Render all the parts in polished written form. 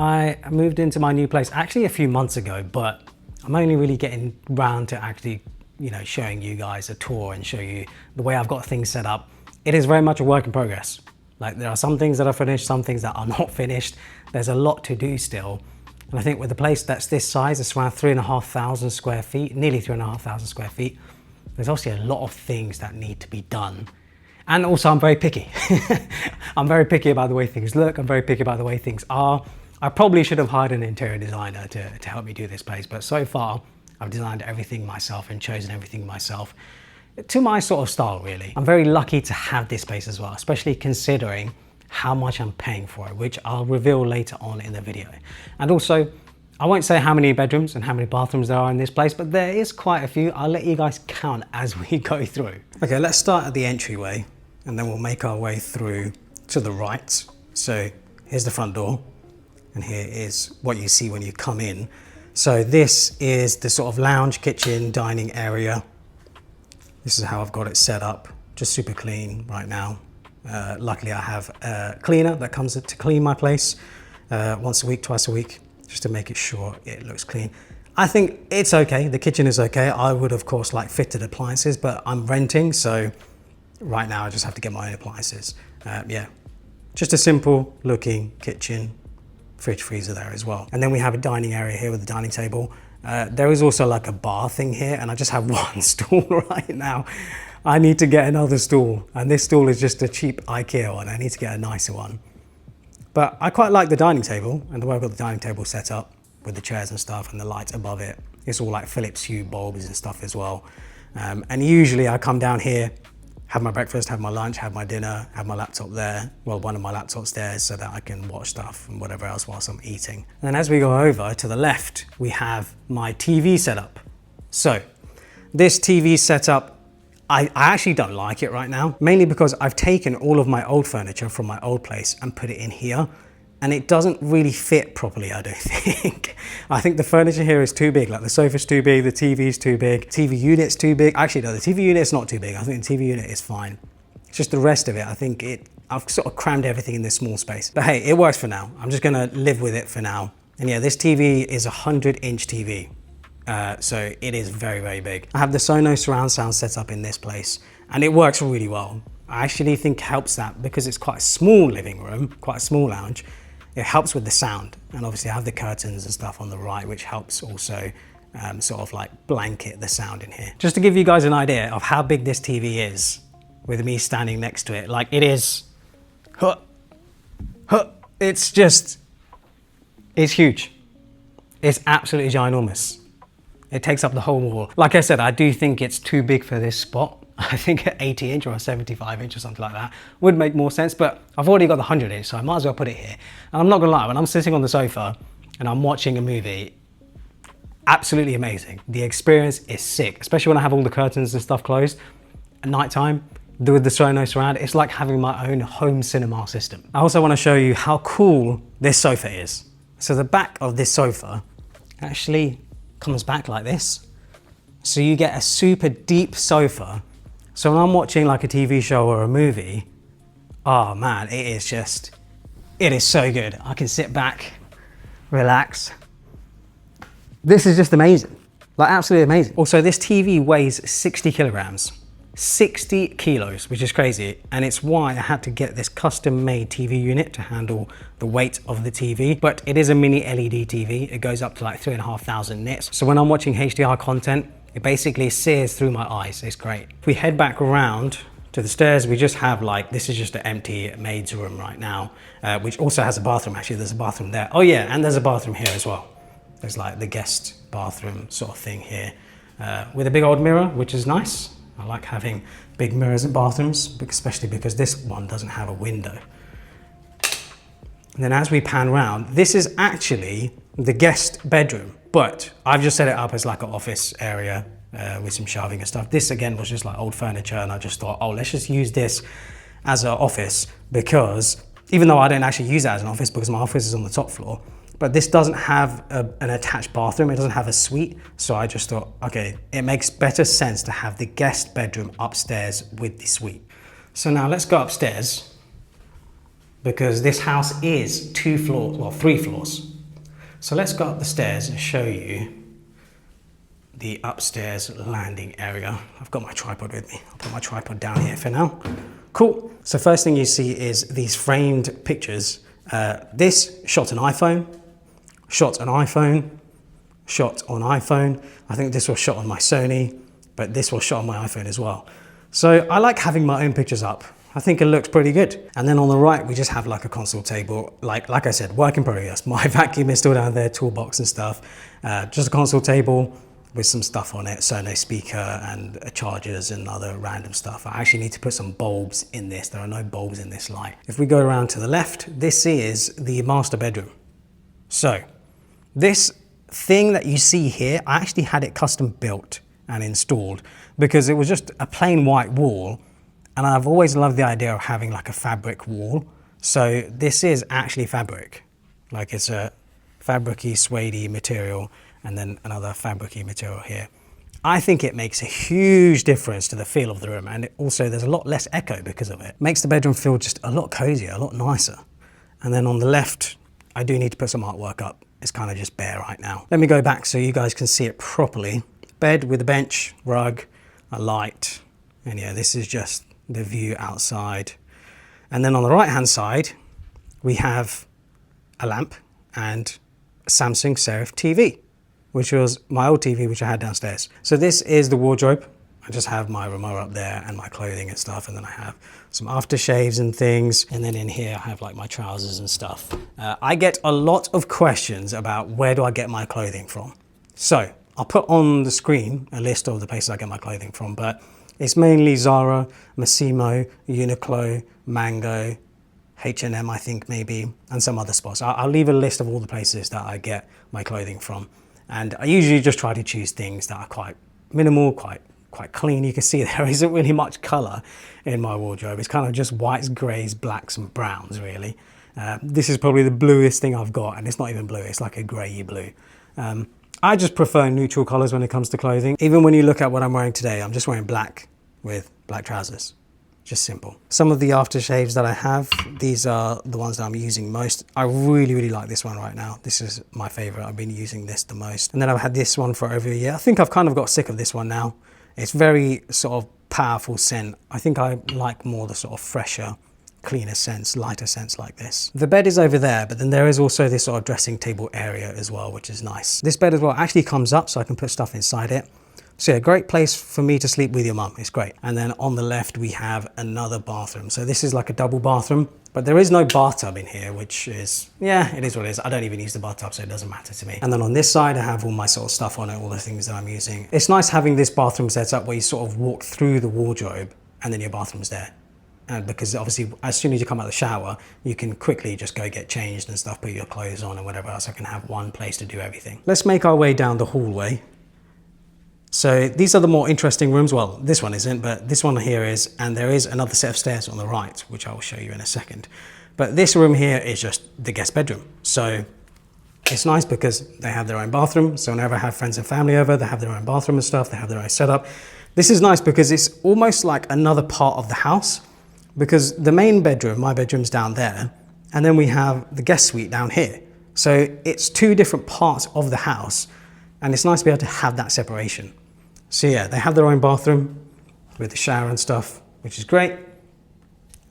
I moved into my new place actually a few months ago, but I'm only really getting round to actually, showing you guys a tour and show you the way I've got things set up. It is very much a work in progress. Like, there are some things that are finished, some things that are not finished. There's a lot to do still. And I think with a place that's this size, it's around 3,500 square feet, nearly 3,500 square feet. There's obviously a lot of things that need to be done. And also I'm very picky. I'm very picky about the way things look. I'm very picky about the way things are. I probably should have hired an interior designer to help me do this place, but so far I've designed everything myself and chosen everything myself to my sort of style, really. I'm very lucky to have this place as well, especially considering how much I'm paying for it, which I'll reveal later on in the video. And also, I won't say how many bedrooms and how many bathrooms there are in this place, but there is quite a few. I'll let you guys count as we go through. Okay, let's start at the entryway and then we'll make our way through to the right. So here's the front door and here is what you see when you come in. So this is the sort of lounge, kitchen, dining area. This is how I've got it set up, just super clean right now. Luckily I have a cleaner that comes to clean my place once a week, twice a week, just to make it sure it looks clean. I think it's okay, the kitchen is okay. I would of course like fitted appliances, but I'm renting, so right now I just have to get my own appliances. Yeah, just a simple looking kitchen, fridge, freezer there as well. And then we have a dining area here with a dining table. There is also like a bar thing here, and I just have one stool right now. I need to get another stool, and this stool is just a cheap IKEA one. I need to get a nicer one. But I quite like the dining table and the way I've got the dining table set up with the chairs and stuff and the lights above it. It's all like Philips Hue bulbs and stuff as well. And usually I come down here, have my breakfast, have my lunch, have my dinner, have my laptop there. Well, one of my laptops there so that I can watch stuff and whatever else whilst I'm eating. And then as we go over to the left, we have my TV setup. So this TV setup, I actually don't like it right now, mainly because I've taken all of my old furniture from my old place and put it in here, and it doesn't really fit properly, I don't think. I think the furniture here is too big, like the sofa's too big, the TV's too big, TV unit's too big. Actually, no, the TV unit's not too big. I think the TV unit is fine. It's just the rest of it, I think I've sort of crammed everything in this small space. But hey, it works for now. I'm just gonna live with it for now. And yeah, this TV is a 100-inch TV. So it is very, very big. I have the Sonos surround sound set up in this place and it works really well. I actually think helps that because it's quite a small living room, quite a small lounge. It helps with the sound, and obviously I have the curtains and stuff on the right, which helps also sort of like blanket the sound in here. Just to give you guys an idea of how big this TV is with me standing next to it, like it is, it's huge. It's absolutely ginormous. It takes up the whole wall. Like I said, I do think it's too big for this spot. I think an 80-inch or a 75-inch or something like that would make more sense, but I've already got the 100-inch, so I might as well put it here. And I'm not gonna lie, when I'm sitting on the sofa and I'm watching a movie, absolutely amazing. The experience is sick, especially when I have all the curtains and stuff closed at nighttime. With the Sonos surround, it's like having my own home cinema system. I also wanna show you how cool this sofa is. So the back of this sofa actually comes back like this. So you get a super deep sofa. So when I'm watching like a TV show or a movie, oh man, it is so good. I can sit back, relax. This is just amazing, like absolutely amazing. Also, this TV weighs 60 kilograms, 60 kilos, which is crazy. And it's why I had to get this custom made TV unit to handle the weight of the TV. But it is a mini LED TV. It goes up to like 3,500 nits. So when I'm watching HDR content, it basically sears through my eyes. It's great. If we head back around to the stairs, we just have like, this is just an empty maid's room right now, which also has a bathroom. Actually, there's a bathroom there. Oh yeah, and there's a bathroom here as well. There's like the guest bathroom sort of thing here with a big old mirror, which is nice. I like having big mirrors in bathrooms, especially because this one doesn't have a window. And then as we pan around, this is actually the guest bedroom, but I've just set it up as like an office area with some shelving and stuff. This again was just like old furniture, and I just thought, oh, let's just use this as an office, because even though I don't actually use it as an office because my office is on the top floor, but this doesn't have an attached bathroom. It doesn't have a suite. So I just thought, okay, it makes better sense to have the guest bedroom upstairs with the suite. So now let's go upstairs, because this house is 2 floors, well, 3 floors. So let's go up the stairs and show you the upstairs landing area. I've got my tripod with me. I'll put my tripod down here for now. Cool. So first thing you see is these framed pictures. This shot an iPhone, shot an iPhone, shot on iPhone. I think this was shot on my Sony, but this was shot on my iPhone as well. So I like having my own pictures up. I think it looks pretty good. And then on the right, we just have like a console table. Like I said, work in progress. My vacuum is still down there, toolbox and stuff. Just a console table with some stuff on it. So no speaker and chargers and other random stuff. I actually need to put some bulbs in this. There are no bulbs in this light. If we go around to the left, this is the master bedroom. So this thing that you see here, I actually had it custom built and installed because it was just a plain white wall. And I've always loved the idea of having like a fabric wall. So this is actually fabric. Like it's a fabric-y, suede-y material and then another fabric-y material here. I think it makes a huge difference to the feel of the room, and also there's a lot less echo because of it. Makes the bedroom feel just a lot cozier, a lot nicer. And then on the left, I do need to put some artwork up. It's kind of just bare right now. Let me go back so you guys can see it properly. Bed with a bench, rug, a light, and yeah, this is just the view outside. And then on the right hand side, we have a lamp and a Samsung Serif TV, which was my old TV, which I had downstairs. So this is the wardrobe. I just have my remote up there and my clothing and stuff. And then I have some aftershaves and things. And then in here, I have like my trousers and stuff. I get a lot of questions about where do I get my clothing from? So I'll put on the screen a list of the places I get my clothing from, but it's mainly Zara, Massimo, Uniqlo, Mango, H&M, I think maybe, and some other spots. I'll leave a list of all the places that I get my clothing from. And I usually just try to choose things that are quite minimal, quite clean. You can see there isn't really much color in my wardrobe. It's kind of just whites, grays, blacks, and browns, really. This is probably the bluest thing I've got, and it's not even blue, it's like a grey blue. I just prefer neutral colors when it comes to clothing. Even when you look at what I'm wearing today, I'm just wearing black with black trousers. Just simple. Some of the aftershaves that I have, these are the ones that I'm using most. I really like this one right now. This is my favorite. I've been using this the most. And then I've had this one for over a year. I think I've kind of got sick of this one now. It's very sort of powerful scent. I think I like more the sort of fresher, cleaner scents, lighter scents like this. The bed is over there, but then there is also this sort of dressing table area as well, which is nice. This bed as well actually comes up so I can put stuff inside it. So yeah, great place for me to sleep with your mum. It's great. And then on the left, we have another bathroom. So this is like a double bathroom, but there is no bathtub in here, which is, yeah, it is what it is. I don't even use the bathtub, so it doesn't matter to me. And then on this side, I have all my sort of stuff on it, all the things that I'm using. It's nice having this bathroom set up where you sort of walk through the wardrobe and then your bathroom's there. Because obviously, as soon as you come out of the shower, you can quickly just go get changed and stuff, put your clothes on and whatever else. I can have one place to do everything. Let's make our way down the hallway. So these are the more interesting rooms. Well, this one isn't, but this one here is, and there is another set of stairs on the right, which I will show you in a second. But this room here is just the guest bedroom. So it's nice because they have their own bathroom. So whenever I have friends and family over, they have their own bathroom and stuff. They have their own setup. This is nice because it's almost like another part of the house, because the main bedroom, my bedroom's down there, and then we have the guest suite down here. So it's two different parts of the house, and it's nice to be able to have that separation. So yeah, they have their own bathroom with the shower and stuff, which is great.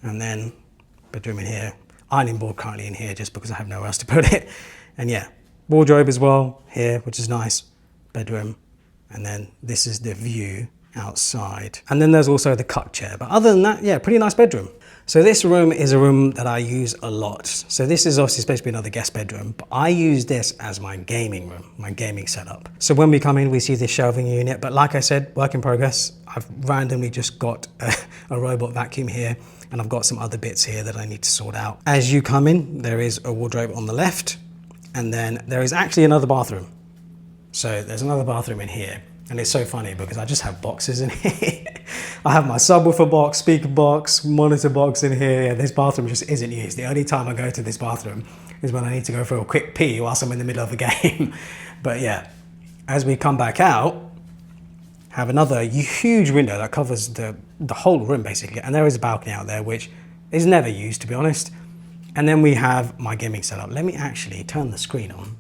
And then bedroom in here, ironing board currently in here just because I have nowhere else to put it. And yeah, wardrobe as well here, which is nice, bedroom. And then this is the view outside. And then there's also the cup chair. But other than that, yeah, pretty nice bedroom. So this room is a room that I use a lot. So this is obviously supposed to be another guest bedroom, but I use this as my gaming room, my gaming setup. So when we come in, we see this shelving unit, but like I said, work in progress. I've randomly just got a robot vacuum here, and I've got some other bits here that I need to sort out. As you come in, there is a wardrobe on the left, and then there is actually another bathroom. So there's another bathroom in here. And it's so funny because I just have boxes in here. I have my subwoofer box, speaker box, monitor box in here. Yeah, this bathroom just isn't used. The only time I go to this bathroom is when I need to go for a quick pee whilst I'm in the middle of a game. But yeah, as we come back out, have another huge window that covers the whole room basically. And there is a balcony out there, which is never used, to be honest. And then we have my gaming setup. Let me actually turn the screen on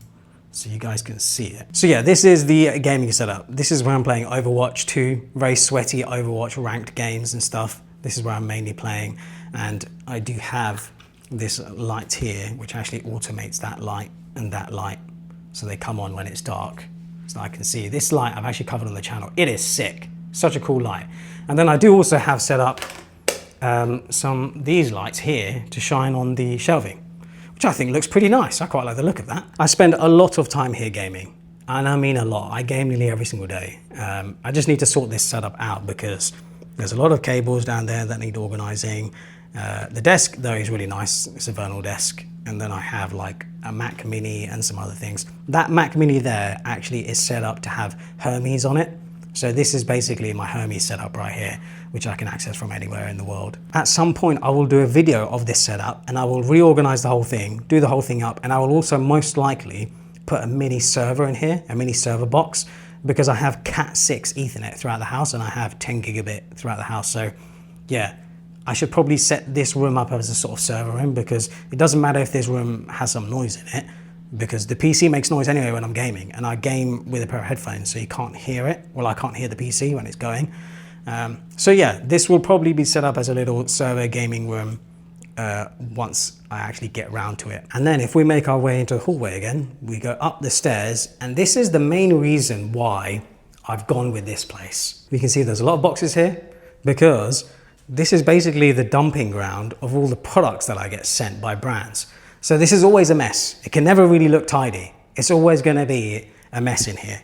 so you guys can see it. So yeah, this is the gaming setup. This is where I'm playing Overwatch 2, very sweaty Overwatch ranked games and stuff. This is where I'm mainly playing, and I do have this light here, which actually automates that light and that light, so they come on when it's dark, so I can see. This light I've actually covered on the channel. It is sick, such a cool light. And then I do also have set up these lights here to shine on the shelving, which I think looks pretty nice. I quite like the look of that. I spend a lot of time here gaming, and I mean a lot. I game nearly every single day. I just need to sort this setup out because there's a lot of cables down there that need organizing. The desk though is really nice. It's a Vernal desk. And then I have like a Mac Mini and some other things. That Mac Mini there actually is set up to have Hermes on it. So this is basically my Hermes setup right here, which I can access from anywhere in the world. At some point, I will do a video of this setup and I will reorganize the whole thing, do the whole thing up, and I will also most likely put a mini server in here, a mini server box, because I have Cat6 Ethernet throughout the house and I have 10 gigabit throughout the house. So yeah, I should probably set this room up as a sort of server room, because it doesn't matter if this room has some noise in it, because the PC makes noise anyway when I'm gaming, and I game with a pair of headphones, so you can't hear it. Well, I can't hear the PC when it's going. So yeah, this will probably be set up as a little server gaming room once I actually get around to it. And then if we make our way into the hallway again, we go up the stairs, and this is the main reason why I've gone with this place. You can see there's a lot of boxes here, because this is basically the dumping ground of all the products that I get sent by brands. So this is always a mess. It can never really look tidy. It's always going to be a mess in here.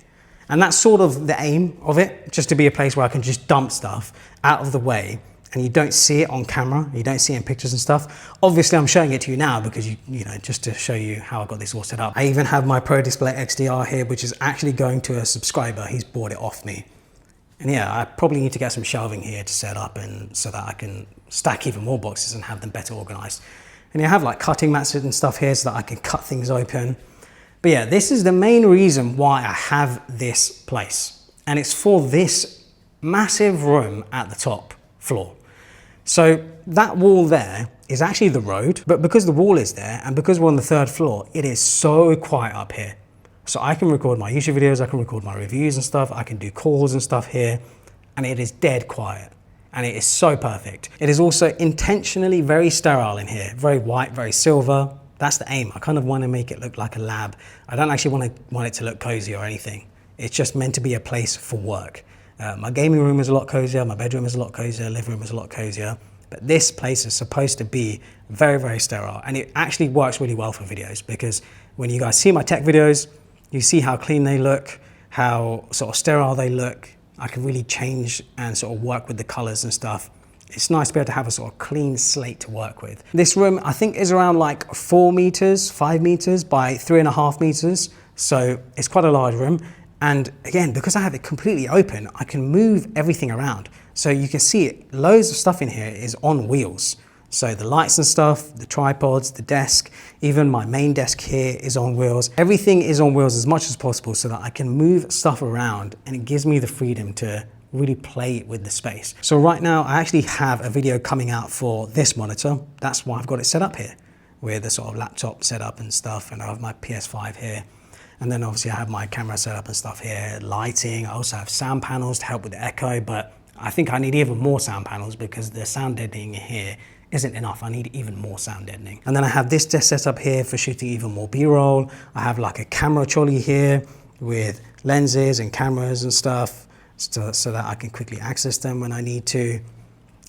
And that's sort of the aim of it, just to be a place where I can just dump stuff out of the way and you don't see it on camera, you don't see it in pictures and stuff. Obviously I'm showing it to you now because you know, just to show you how I got this all set up. I even have my Pro Display XDR here, which is actually going to a subscriber. He's bought it off me. And yeah, I probably need to get some shelving here to set up, and so that I can stack even more boxes and have them better organized. And you have like cutting mats and stuff here so that I can cut things open. But yeah, this is the main reason why I have this place. And it's for this massive room at the top floor. So that wall there is actually the road, but because the wall is there and because we're on the 3rd floor, it is so quiet up here. So I can record my YouTube videos, I can record my reviews and stuff, I can do calls and stuff here, and it is dead quiet. And it is so perfect. It is also intentionally very sterile in here, very white, very silver. That's the aim. I kind of want to make it look like a lab. I don't actually want it to look cozy or anything. It's just meant to be a place for work. My gaming room is a lot cozier, my bedroom is a lot cozier, living room is a lot cozier. But this place is supposed to be very, very sterile. And it actually works really well for videos, because when you guys see my tech videos, you see how clean they look, how sort of sterile they look. I can really change and sort of work with the colors and stuff. It's nice to be able to have a sort of clean slate to work with. This room, I think, is around like 4 meters, 5 meters by 3.5 meters. So it's quite a large room. And again, because I have it completely open, I can move everything around. So you can see it, loads of stuff in here is on wheels. So the lights and stuff, the tripods, the desk, even my main desk here is on wheels. Everything is on wheels as much as possible so that I can move stuff around, and it gives me the freedom to really play with the space. So right now I actually have a video coming out for this monitor. That's why I've got it set up here with the sort of laptop setup and stuff, and I have my PS5 here. And then obviously I have my camera set up and stuff here, lighting. I also have sound panels to help with the echo, but I think I need even more sound panels because the sound deadening here isn't enough. I need even more sound deadening. And then I have this desk set up here for shooting even more B-roll. I have like a camera trolley here with lenses and cameras and stuff so that I can quickly access them when I need to.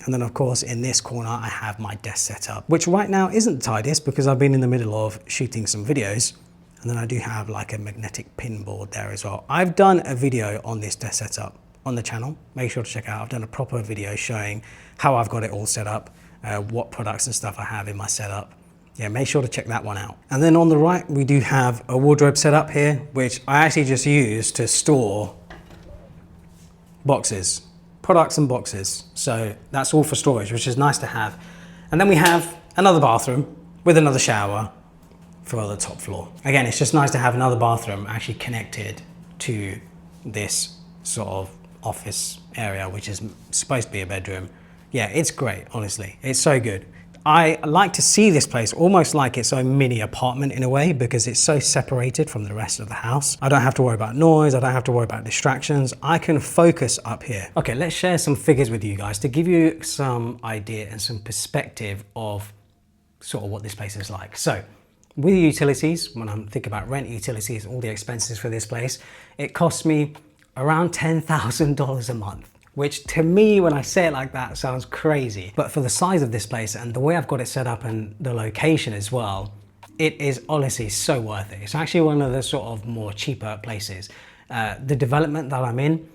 And then of course in this corner I have my desk set up, which right now isn't the tidiest because I've been in the middle of shooting some videos. And then I do have like a magnetic pin board there as well. I've done a video on this desk setup on the channel. Make sure to check it out. I've done a proper video showing how I've got it all set up, what products and stuff I have in my setup. Yeah, make sure to check that one out. And then on the right, we do have a wardrobe set up here, which I actually just use to store boxes, products and boxes. So that's all for storage, which is nice to have. And then we have another bathroom with another shower for the top floor. Again, it's just nice to have another bathroom actually connected to this sort of office area, which is supposed to be a bedroom. Yeah, it's great, honestly. It's so good. I like to see this place almost like its own mini apartment in a way, because it's so separated from the rest of the house. I don't have to worry about noise. I don't have to worry about distractions. I can focus up here. Okay, let's share some figures with you guys to give you some idea and some perspective of sort of what this place is like. So with utilities, when I'm thinking about rent, utilities, all the expenses for this place, it costs me around $10,000 a month. Which to me, when I say it like that, sounds crazy. But for the size of this place and the way I've got it set up and the location as well, it is honestly so worth it. It's actually one of the sort of more cheaper places. The development that I'm in,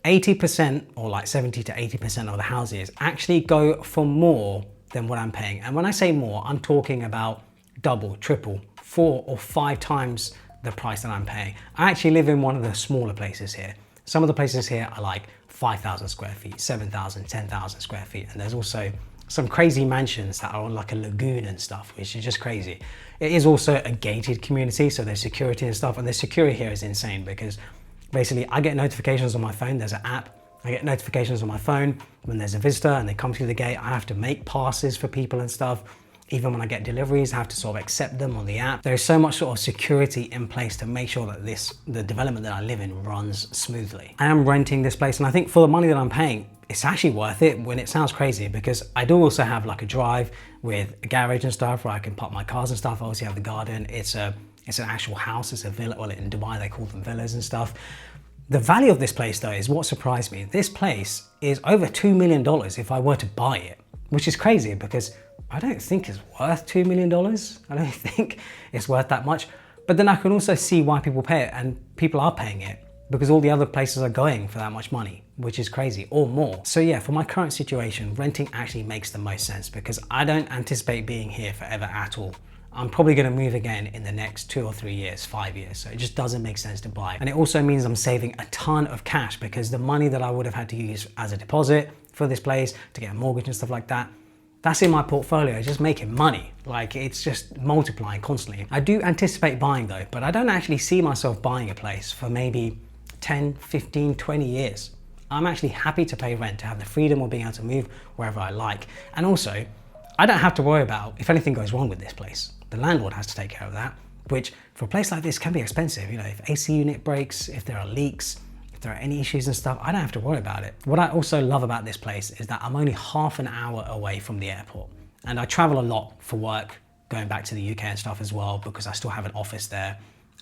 80% or like 70 to 80% of the houses actually go for more than what I'm paying. And when I say more, I'm talking about double, triple, 4 or 5 times the price that I'm paying. I actually live in one of the smaller places here. Some of the places here are like 5,000 square feet, 7,000, 10,000 square feet. And there's also some crazy mansions that are on like a lagoon and stuff, which is just crazy. It is also a gated community, so there's security and stuff. And the security here is insane because basically I get notifications on my phone. There's an app. I get notifications on my phone when there's a visitor and they come through the gate. I have to make passes for people and stuff. Even when I get deliveries, I have to sort of accept them on the app. There's so much sort of security in place to make sure that the development that I live in runs smoothly. I am renting this place, and I think for the money that I'm paying, it's actually worth it. When it sounds crazy, because I do also have like a drive with a garage and stuff where I can park my cars and stuff. I obviously have the garden. It's an actual house. It's a villa. Well, in Dubai they call them villas and stuff. The value of this place though is what surprised me. This place is over $2 million if I were to buy it, which is crazy because I don't think it's worth $2 million. I don't think it's worth that much. But then I can also see why people pay it, and people are paying it because all the other places are going for that much money, which is crazy, or more. So yeah, for my current situation, renting actually makes the most sense because I don't anticipate being here forever at all. I'm probably gonna move again in the next 2 or 3 years, 5 years. So it just doesn't make sense to buy. And it also means I'm saving a ton of cash because the money that I would have had to use as a deposit for this place to get a mortgage and stuff like that, that's in my portfolio. It's just making money. Like, it's just multiplying constantly. I do anticipate buying though, but I don't actually see myself buying a place for maybe 10, 15, 20 years. I'm actually happy to pay rent, to have the freedom of being able to move wherever I like. And also, I don't have to worry about if anything goes wrong with this place. The landlord has to take care of that, which for a place like this can be expensive. You know, if AC unit breaks, if there are leaks, if there are any issues and stuff, I don't have to worry about it. What I also love about this place is that I'm only half an hour away from the airport. And I travel a lot for work, going back to the UK and stuff as well, because I still have an office there.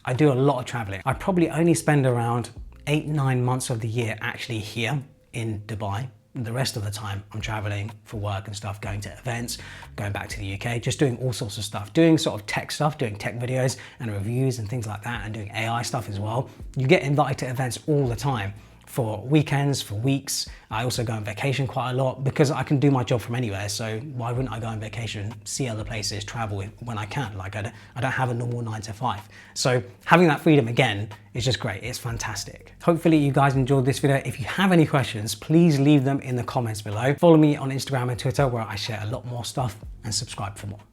I do a lot of traveling. I probably only spend around 8-9 months of the year actually here in Dubai. The rest of the time I'm traveling for work and stuff, going to events, going back to the UK, just doing all sorts of stuff, doing sort of tech stuff, doing tech videos and reviews and things like that, and doing AI stuff as well. You get invited to events all the time, for weekends, for weeks. I also go on vacation quite a lot because I can do my job from anywhere. So why wouldn't I go on vacation, see other places, travel when I can? Like I don't have a normal 9 to 5. So having that freedom again is just great. It's fantastic. Hopefully you guys enjoyed this video. If you have any questions, please leave them in the comments below. Follow me on Instagram and Twitter where I share a lot more stuff, and subscribe for more.